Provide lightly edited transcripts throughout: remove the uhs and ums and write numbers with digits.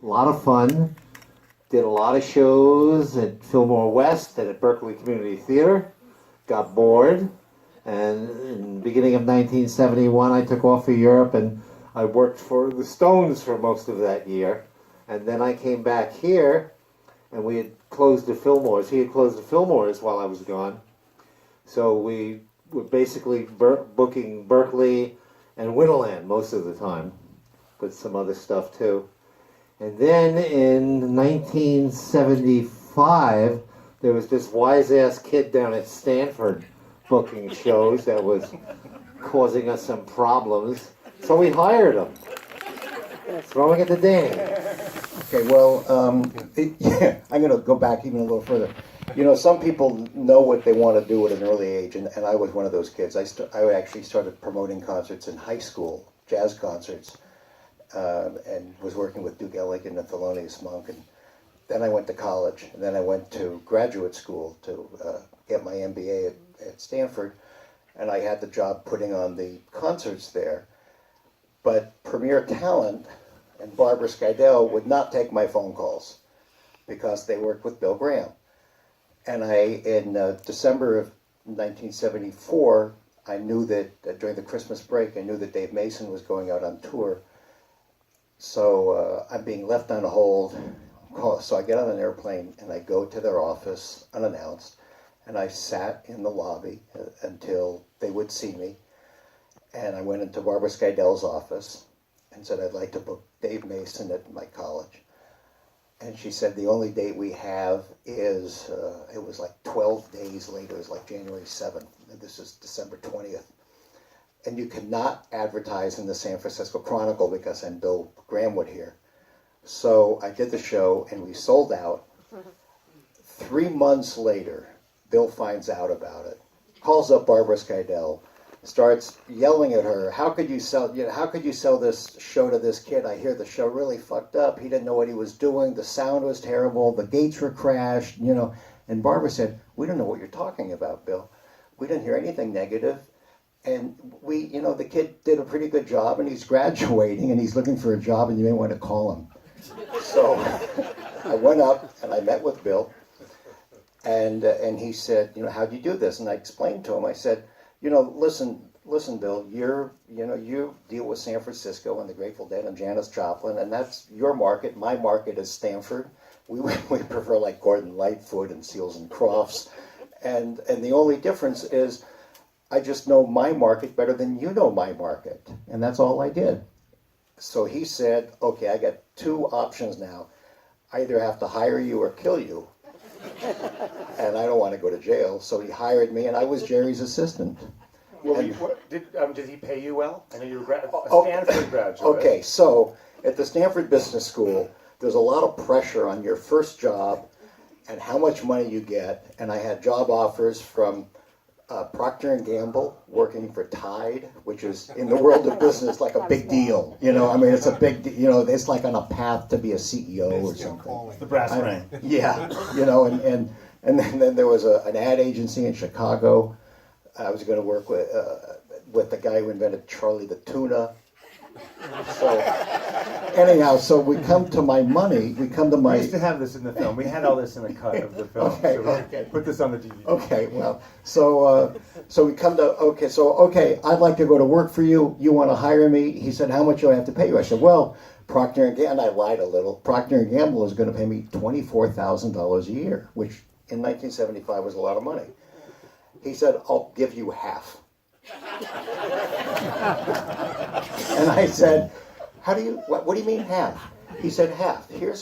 A lot of fun. Did a lot of shows at Fillmore West and at Berkeley Community Theater. Got bored. And in the beginning of 1971, I took off for Europe and I worked for the Stones for most of that year. And then I came back here and we had closed the Fillmores. He had closed the Fillmores while I was gone. So we were basically booking Berkeley and Winterland most of the time, but some other stuff too. And then in 1975, there was this wise-ass kid down at Stanford booking shows that was causing us some problems. So we hired him. Throwing it to Danny. Okay, well, yeah, I'm going to go back even a little further. You know, some people know what they want to do at an early age, and I was one of those kids. I actually started promoting concerts in high school, jazz concerts, and was working with Duke Ellington and Thelonious Monk. And then I went to college, and then I went to graduate school to get my MBA at Stanford, and I had the job putting on the concerts there. But Premier Talent and Barbara Skydell would not take my phone calls because they worked with Bill Graham. And in December of 1974, I knew that during the Christmas break, I knew that Dave Mason was going out on tour. So I'm being left on hold. So I get on an airplane and I go to their office unannounced. And I sat in the lobby until they would see me. And I went into Barbara Skydell's office and said, I'd like to book Dave Mason at my college. And she said, the only date we have is, it was like 12 days later, it was like January 7th, and this is December 20th. And you cannot advertise in the San Francisco Chronicle because then Bill Graham would hear. So I did the show and we sold out. 3 months later, Bill finds out about it, calls up Barbara Skydell, starts yelling at her, how could you sell this show to this kid? I hear the show really fucked up. He didn't know what he was doing. The sound was terrible. The gates were crashed, you know. And Barbara said, we don't know what you're talking about, Bill. We didn't hear anything negative. And the kid did a pretty good job and he's graduating and he's looking for a job and you may want to call him. So I went up and I met with Bill and he said, how'd you do this? And I explained to him, I said, listen, Bill, you deal with San Francisco and the Grateful Dead and Janis Joplin, and that's your market. My market is Stanford. We prefer like Gordon Lightfoot and Seals and Crofts, and the only difference is I just know my market better than you know my market, and that's all I did. So he said, okay, I got 2 options now. I either have to hire you or kill you. And I don't want to go to jail, so he hired me, and I was Jerry's assistant. Well, did he pay you well? I know you were a Stanford graduate. Okay, so at the Stanford Business School, there's a lot of pressure on your first job and how much money you get. And I had job offers from Procter & Gamble, working for Tide, which is in the world of business like a big deal. It's a big, it's like on a path to be a CEO or something. The brass ring. Yeah, and then there was an ad agency in Chicago. I was going to work with the guy who invented Charlie the Tuna. So anyhow, so we come to my money. We used to have this in the film. We had all this in a cut of the film. Okay. Put this on the DVD. Okay, well, so we come to, I'd like to go to work for you. You want to hire me? He said, how much do I have to pay you? I said, well, Procter & Gamble, and I lied a little. Procter & Gamble is going to pay me $24,000 a year, which in 1975 was a lot of money. He said, I'll give you half. And I said, what do you mean half? He said, half. I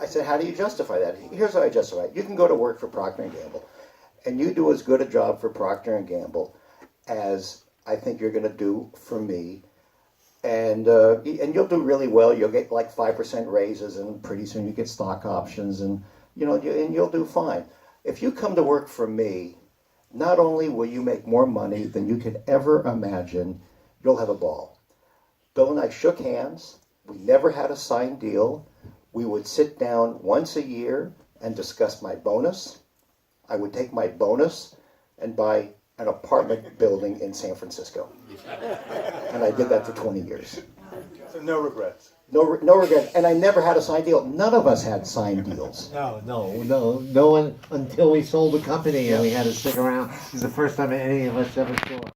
said, how do you justify that? Here's how I justify it. You can go to work for Procter & Gamble, and you do as good a job for Procter & Gamble as I think you're going to do for me. And you'll do really well. You'll get like 5% raises, and pretty soon you get stock options, and you'll do fine. If you come to work for me, not only will you make more money than you could ever imagine, you'll have a ball. Bill and I shook hands. We never had a signed deal. We would sit down once a year and discuss my bonus. I would take my bonus and buy an apartment building in San Francisco. And I did that for 20 years. So no regrets? No regret. And I never had a signed deal. None of us had signed deals. No one until we sold the company and we had to stick around. It was the first time any of us ever saw